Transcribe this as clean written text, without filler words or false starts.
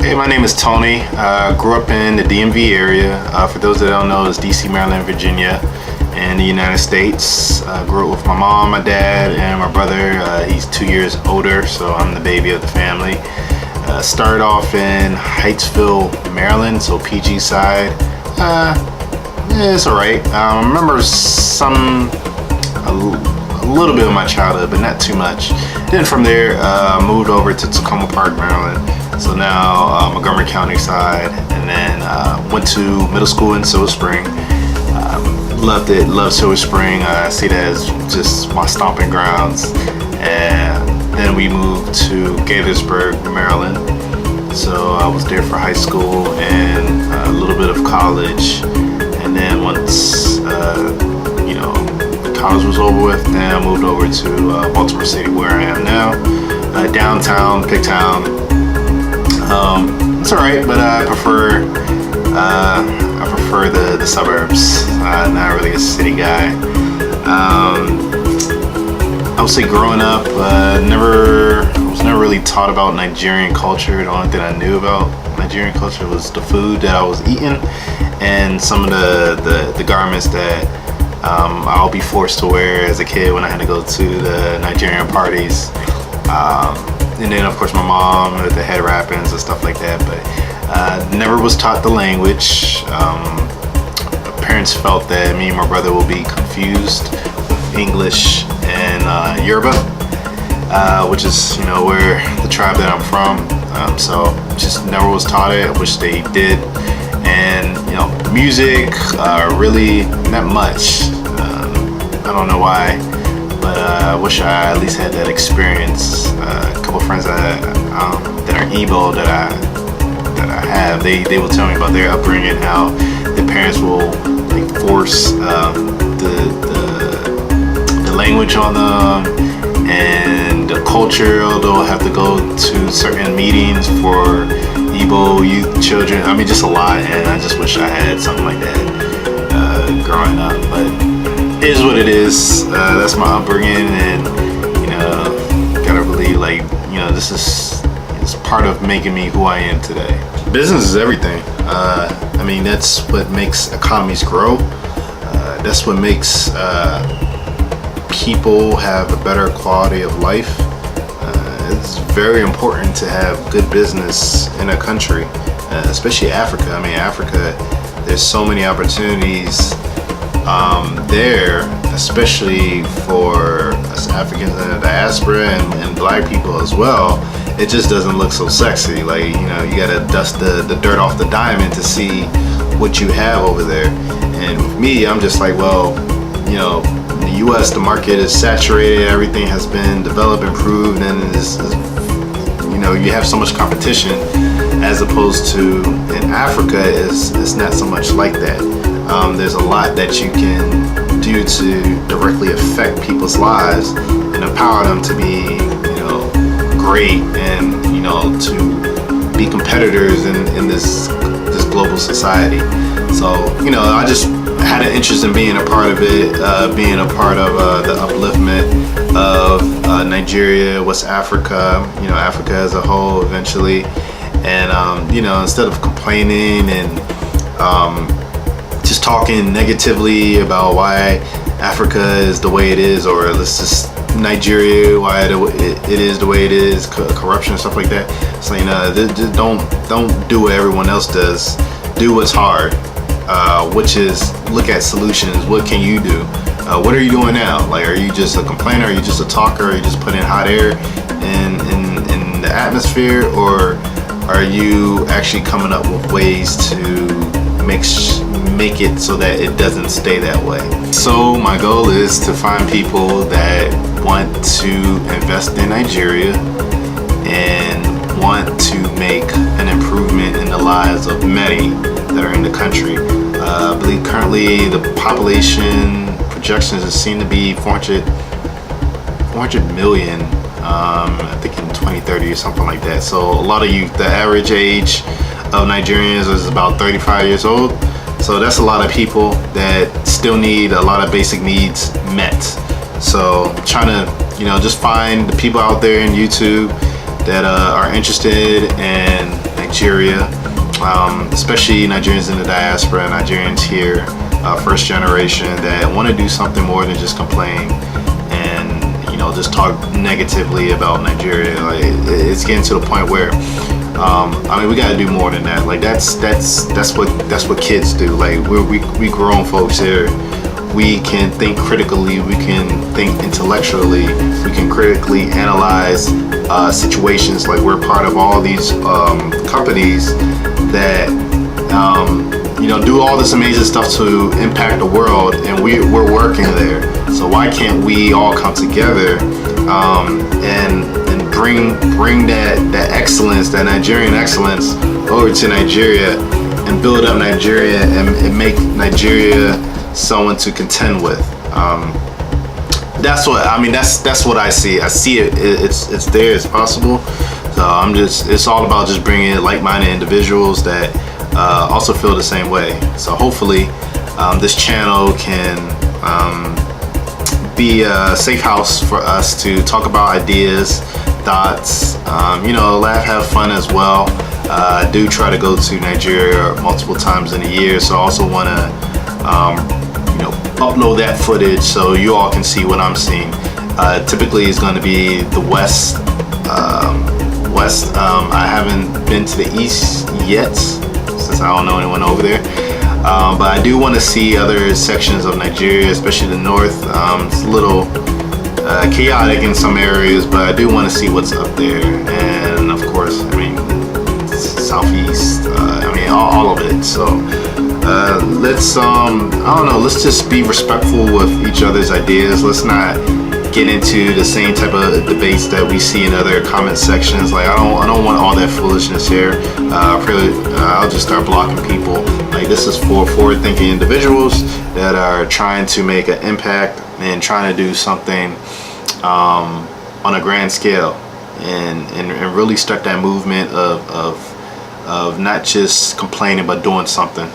Hey, my name is Tony. Grew up in the DMV area. For those that don't know, it's DC, Maryland, Virginia, in the United States. Grew up with my mom, my dad, and my brother. He's 2 years older, so I'm the baby of the family. Started off in Hyattsville, Maryland, so PG side. It's alright. I remember a little bit of my childhood, but not too much. Then from there, moved over to Tacoma Park, Maryland. So now Montgomery County side, and then went to middle school in Silver Spring. Loved it, loved Silver Spring. I see that as just my stomping grounds. And then we moved to Gaithersburg, Maryland. So I was there for high school and a little bit of college. And then once college was over with, then I moved over to Baltimore City, where I am now. Downtown, Pigtown. It's alright, but I prefer the suburbs. Not really a city guy. I would say growing up, I was never really taught about Nigerian culture. The only thing I knew about Nigerian culture was the food that I was eating and some of the garments that I'll be forced to wear as a kid when I had to go to the Nigerian parties. And then of course my mom with the head wrappings and stuff like that, but never was taught the language. Parents felt that me and my brother will be confused with English and Yoruba, which is where the tribe that I'm from. So just never was taught it. I wish they did. And music, really not much. I don't know why, but I wish I at least had that experience. A couple friends that are Igbo that I have, they will tell me about their upbringing, how their parents will force the language on them and the culture. They'll have to go to certain meetings for Igbo youth children. I mean, just a lot, and I just wish I had something like that growing up. But it is what it is. That's my upbringing, and gotta really this is part of making me who I am today. Business is everything. I mean, that's what makes economies grow. That's what makes people have a better quality of life. It's very important to have good business in a country, especially Africa. I mean, Africa, there's so many opportunities there, especially for us Africans in the diaspora and black people as well. It just doesn't look so sexy. Like, you gotta dust the dirt off the diamond to see what you have over there. And with me, I'm just like, well, in the US, the market is saturated, everything has been developed, improved, and you have so much competition, as opposed to in Africa, it's not so much like that. There's a lot that you can do to directly affect people's lives and empower them to be, great and, to be competitors in this global society. So, I just had an interest in being a part of it, being a part of the upliftment of Nigeria, West Africa, Africa as a whole eventually. And, instead of complaining and just talking negatively about why Africa is the way it is, or let's just Nigeria, why it is the way it is, corruption and stuff like that. So, just don't do what everyone else does. Do what's hard. Which is look at solutions. What can you do? What are you doing now? Like, are you just a complainer? Are you just a talker? Are you just putting hot air in the atmosphere? Or are you actually coming up with ways to make it so that it doesn't stay that way? So my goal is to find people that want to invest in Nigeria and want to make an improvement in the lives of many that are in the country. I believe currently the population projections seem to be 400 million, I think in 2030 or something like that. So a lot of youth, the average age of Nigerians is about 35 years old. So that's a lot of people that still need a lot of basic needs met. So trying to, just find the people out there in YouTube that are interested in Nigeria, especially Nigerians in the diaspora, Nigerians here, first generation, that want to do something more than just complain and, you know, just talk negatively about Nigeria. Like, it's getting to the point where I mean, we got to do more than that. Like, that's what kids do. Like, we grown folks here. We can think critically, we can think intellectually, we can critically analyze situations. Like, we're part of all these companies that you know, do all this amazing stuff to impact the world, and we're working there. So why can't we all come together and bring that excellence, that Nigerian excellence, over to Nigeria and build up Nigeria and make Nigeria someone to contend with. That's what I mean. That's what I see. I see it. It's there. It's possible. So it's all about just bringing like-minded individuals that also feel the same way. So hopefully, this channel can be a safe house for us to talk about ideas, thoughts, you know, laugh, have fun as well. I do try to go to Nigeria multiple times in a year, so I also want to you know, upload that footage so you all can see what I'm seeing. Typically it's going to be the west. I haven't been to the east yet, since I don't know anyone over there. But I do want to see other sections of Nigeria, especially the north. It's a little chaotic in some areas, but I do want to see what's up there. And of course, I mean, southeast, I mean, all of it. So let's I don't know, let's just be respectful with each other's ideas. Let's not get into the same type of debates that we see in other comment sections. Like, I don't want all that foolishness here. I'll just start blocking people. Like, this is for forward-thinking individuals that are trying to make an impact and trying to do something on a grand scale, and really start that movement of not just complaining but doing something.